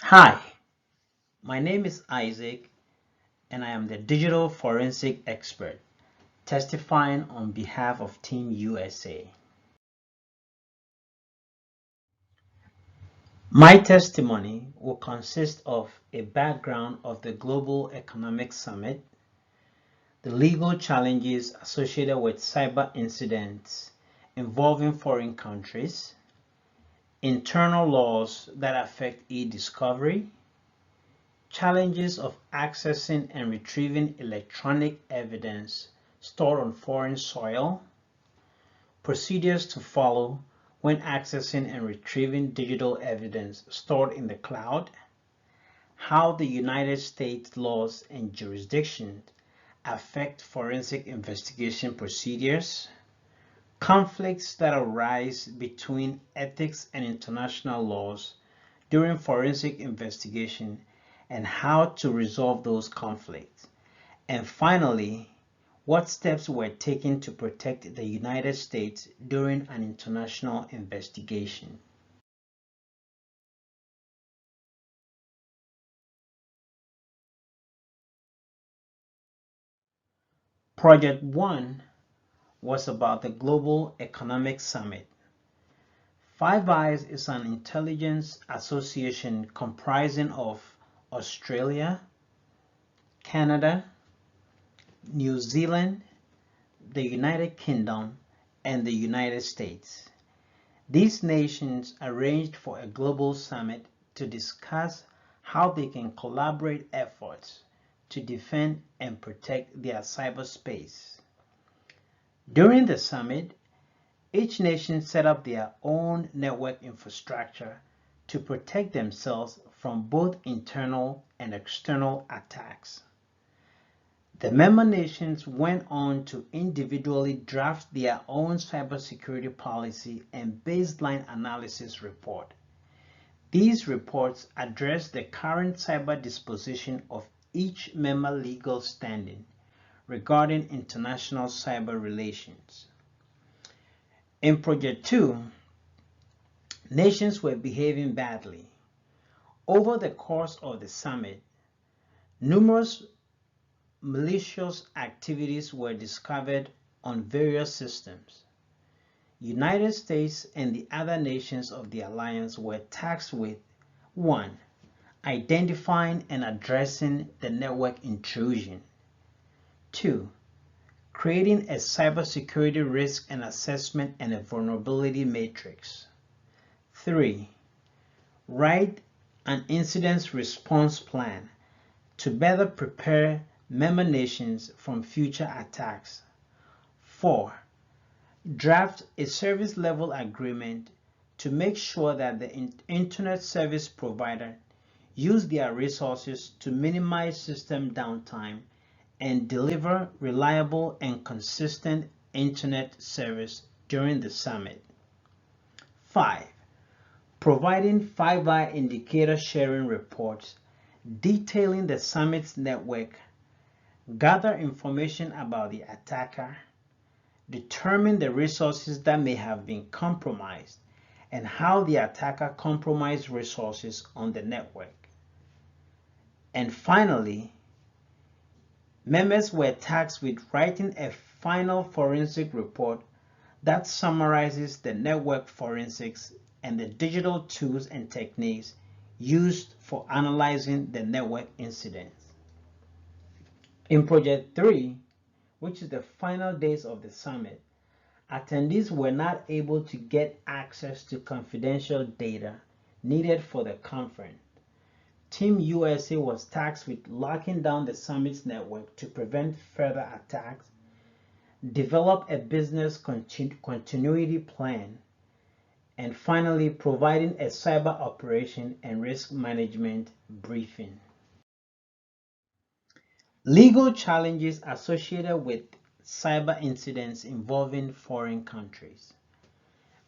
Hi, my name is Isaac and I am the digital forensic expert testifying on behalf of Team USA. My testimony will consist of a background of the Global Economic Summit, the legal challenges associated with cyber incidents involving foreign countries, internal laws that affect e-discovery, challenges of accessing and retrieving electronic evidence stored on foreign soil, procedures to follow when accessing and retrieving digital evidence stored in the cloud, how the United States laws and jurisdictions affect forensic investigation procedures, conflicts that arise between ethics and international laws during forensic investigation and how to resolve those conflicts. And finally, what steps were taken to protect the United States during an international investigation? Project 1 was about the Global Economic Summit. Five Eyes is an intelligence association comprising of Australia, Canada, New Zealand, the United Kingdom, and the United States. These nations arranged for a global summit to discuss how they can collaborate efforts to defend and protect their cyberspace. During the summit, each nation set up their own network infrastructure to protect themselves from both internal and external attacks. The member nations went on to individually draft their own cybersecurity policy and baseline analysis report. These reports address the current cyber disposition of each member legal standing regarding international cyber relations. In Project 2, nations were behaving badly. Over the course of the summit, numerous malicious activities were discovered on various systems. United States and the other nations of the alliance were tasked with 1. Identifying and addressing the network intrusion. 2. Creating a cybersecurity risk and assessment and a vulnerability matrix. 3. Write an incident response plan to better prepare member nations from future attacks. 4. Draft a service level agreement to make sure that the internet service provider use their resources to minimize system downtime and deliver reliable and consistent internet service during the summit. 5. Providing 5-eye indicator sharing reports detailing the summit's network, gather information about the attacker, determine the resources that may have been compromised, and how the attacker compromised resources on the network. And finally, members were tasked with writing a final forensic report that summarizes the network forensics and the digital tools and techniques used for analyzing the network incidents. In Project 3, which is the final days of the summit, attendees were not able to get access to confidential data needed for the conference. Team USA was tasked with locking down the summit's network to prevent further attacks, develop a business continuity plan, and finally providing a cyber operation and risk management briefing. Legal challenges associated with cyber incidents involving foreign countries.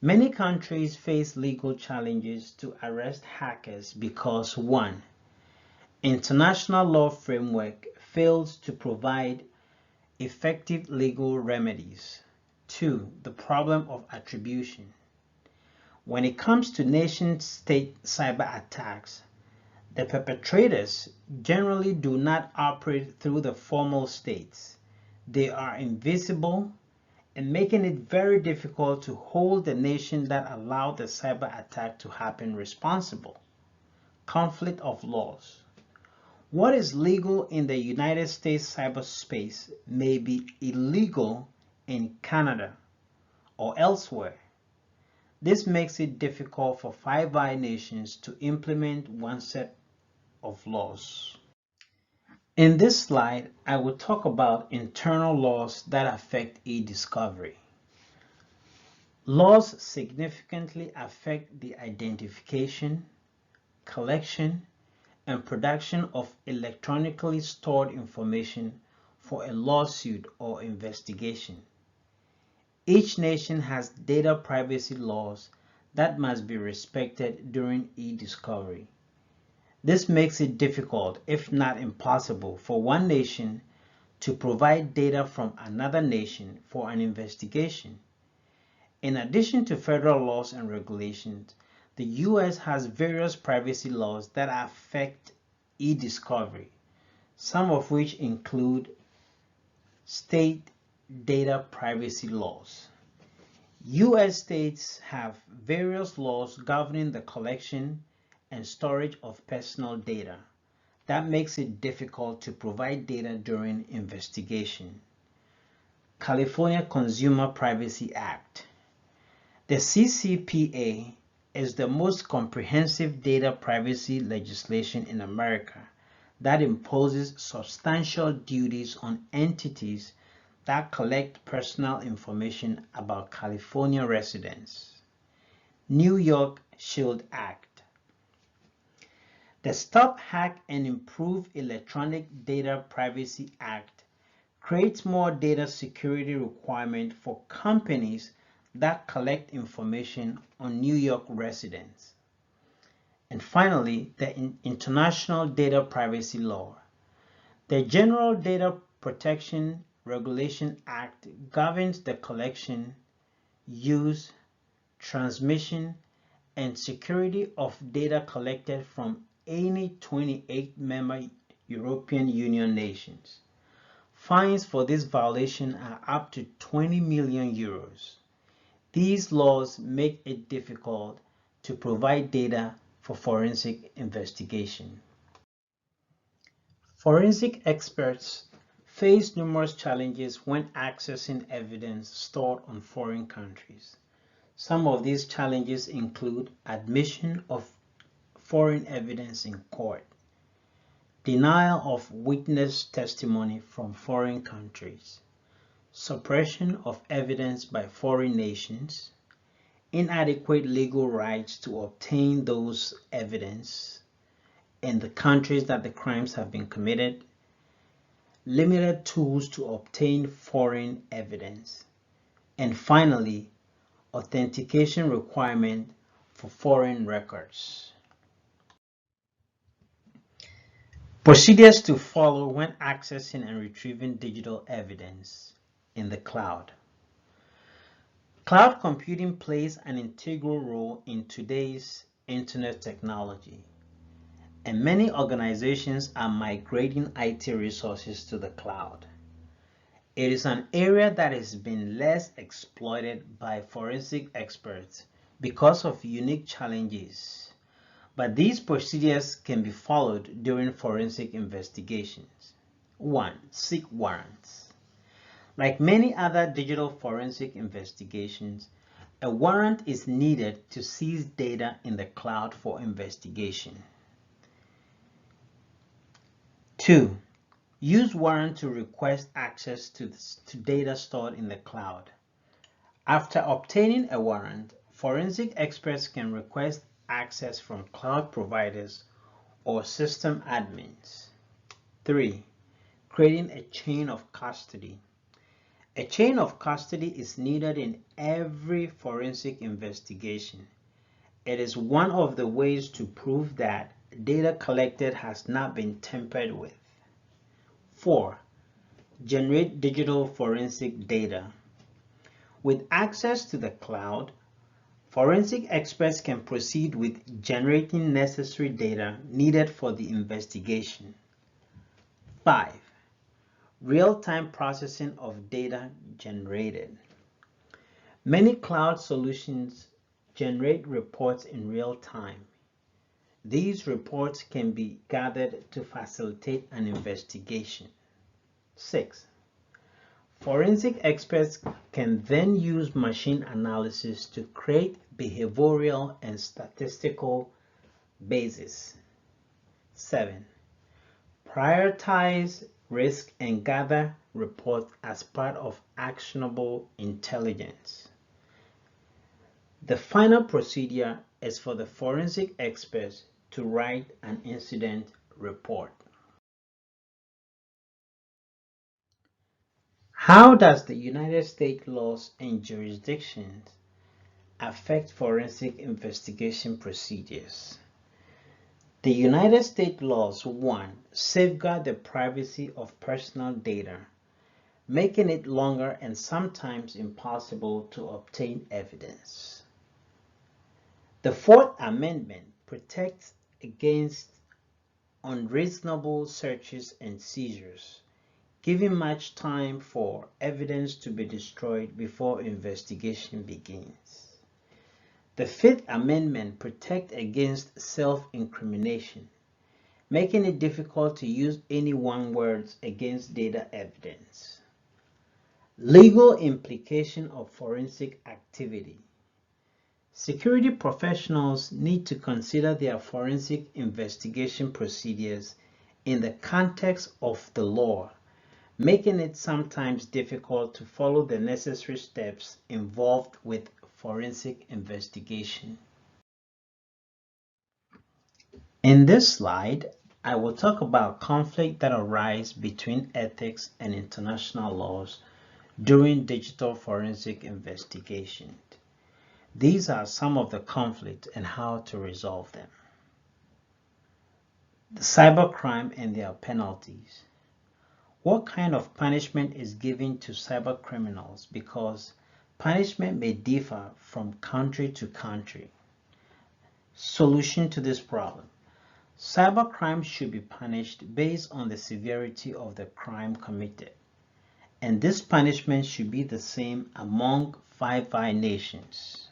Many countries face legal challenges to arrest hackers because 1. International law framework fails to provide effective legal remedies. 2. The problem of attribution. When it comes to nation-state cyber attacks, The perpetrators generally do not operate through the formal states. They are invisible and making it very difficult to hold the nation that allowed the cyber attack to happen responsible. Conflict of laws. What is legal in the United States cyberspace may be illegal in Canada or elsewhere. This makes it difficult for Five Eyes nations to implement one set of laws. In this slide, I will talk about internal laws that affect e-discovery. Laws significantly affect the identification, collection, and production of electronically stored information for a lawsuit or investigation. Each nation has data privacy laws that must be respected during e-discovery. This makes it difficult, if not impossible, for one nation to provide data from another nation for an investigation. In addition to federal laws and regulations, the U.S. has various privacy laws that affect e-discovery, some of which include state data privacy laws. U.S. states have various laws governing the collection and storage of personal data. That makes it difficult to provide data during investigation. California Consumer Privacy Act. The CCPA is the most comprehensive data privacy legislation in America that imposes substantial duties on entities that collect personal information about California residents. New York Shield Act. The Stop Hack and Improve Electronic Data Privacy Act creates more data security requirements for companies that collect information on New York residents. And finally, the International Data Privacy Law. The General Data Protection Regulation Act governs the collection, use, transmission, and security of data collected from any 28 member European Union nations. Fines for this violation are up to 20 million euros. These laws make it difficult to provide data for forensic investigation. Forensic experts face numerous challenges when accessing evidence stored on foreign countries. Some of these challenges include admission of foreign evidence in court, denial of witness testimony from foreign countries, suppression of evidence by foreign nations, inadequate legal rights to obtain those evidence in the countries that the crimes have been committed, limited tools to obtain foreign evidence, and finally, authentication requirement for foreign records. Procedures to follow when accessing and retrieving digital evidence in the cloud. Cloud computing plays an integral role in today's internet technology, and many organizations are migrating IT resources to the cloud. It is an area that has been less exploited by forensic experts because of unique challenges, but these procedures can be followed during forensic investigations. 1. Seek warrants. Like many other digital forensic investigations, a warrant is needed to seize data in the cloud for investigation. 2. Use warrant to request access to data stored in the cloud. After obtaining a warrant, forensic experts can request access from cloud providers or system admins. 3. Creating a chain of custody. A chain of custody is needed in every forensic investigation. It is one of the ways to prove that data collected has not been tampered with. 4. Generate digital forensic data. With access to the cloud, Forensic experts can proceed with generating necessary data needed for the investigation. 5. Real-time processing of data generated. Many cloud solutions generate reports in real time. These reports can be gathered to facilitate an investigation. 6. Forensic experts can then use machine analysis to create behavioral and statistical bases. 7. Prioritize risk and gather reports as part of actionable intelligence. The final procedure is for the forensic experts to write an incident report. How does the United States laws and jurisdictions affect forensic investigation procedures? The United States laws 1. Safeguard the privacy of personal data, making it longer and sometimes impossible to obtain evidence. The Fourth Amendment protects against unreasonable searches and seizures, giving much time for evidence to be destroyed before investigation begins. The Fifth Amendment protects against self-incrimination, making it difficult to use any one words against data evidence. Legal implication of forensic activity. Security professionals need to consider their forensic investigation procedures in the context of the law, making it sometimes difficult to follow the necessary steps involved with forensic investigation. In this slide, I will talk about conflicts that arise between ethics and international laws during digital forensic investigation. These are some of the conflicts and how to resolve them. The cybercrime and their penalties. What kind of punishment is given to cyber criminals, because punishment may differ from country to country. Solution to this problem. Cybercrime should be punished based on the severity of the crime committed, and this punishment should be the same among Five Eyes nations.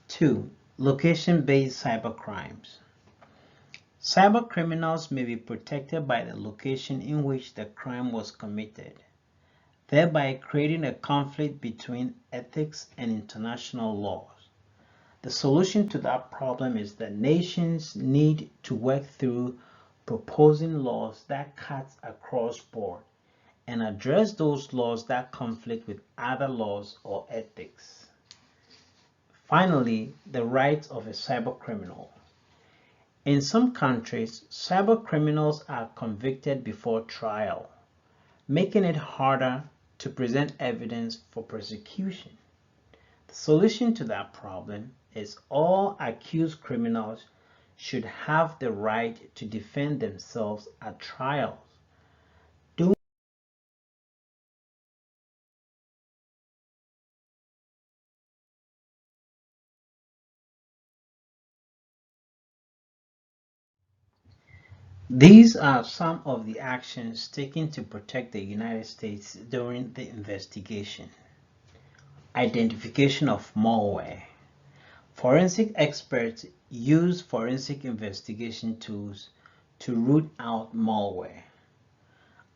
2. Location-based cybercrimes. Cybercriminals may be protected by the location in which the crime was committed, thereby creating a conflict between ethics and international laws. The solution to that problem is that nations need to work through proposing laws that cut across board and address those laws that conflict with other laws or ethics. Finally, the rights of a cybercriminal. In some countries, cybercriminals are convicted before trial, making it harder to present evidence for prosecution. The solution to that problem is all accused criminals should have the right to defend themselves at trials. These are some of the actions taken to protect the United States during the investigation. Identification of malware. Forensic experts use forensic investigation tools to root out malware.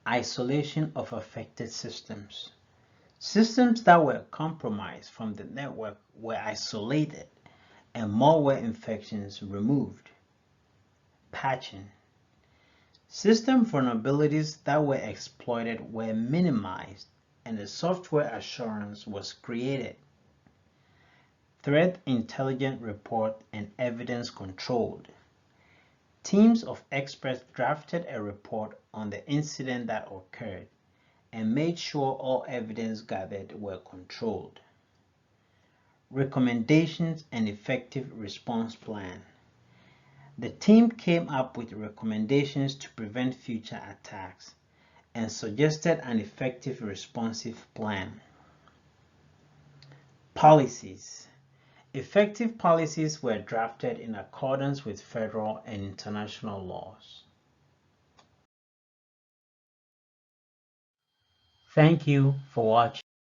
Isolation of affected systems. Systems that were compromised from the network were isolated and malware infections removed. Patching. System vulnerabilities that were exploited were minimized and a software assurance was created. Threat intelligence report and evidence controlled. Teams of experts drafted a report on the incident that occurred and made sure all evidence gathered were controlled. Recommendations and effective response plan. The team came up with recommendations to prevent future attacks and suggested an effective responsive plan. Policies. Effective policies were drafted in accordance with federal and international laws. Thank you for watching.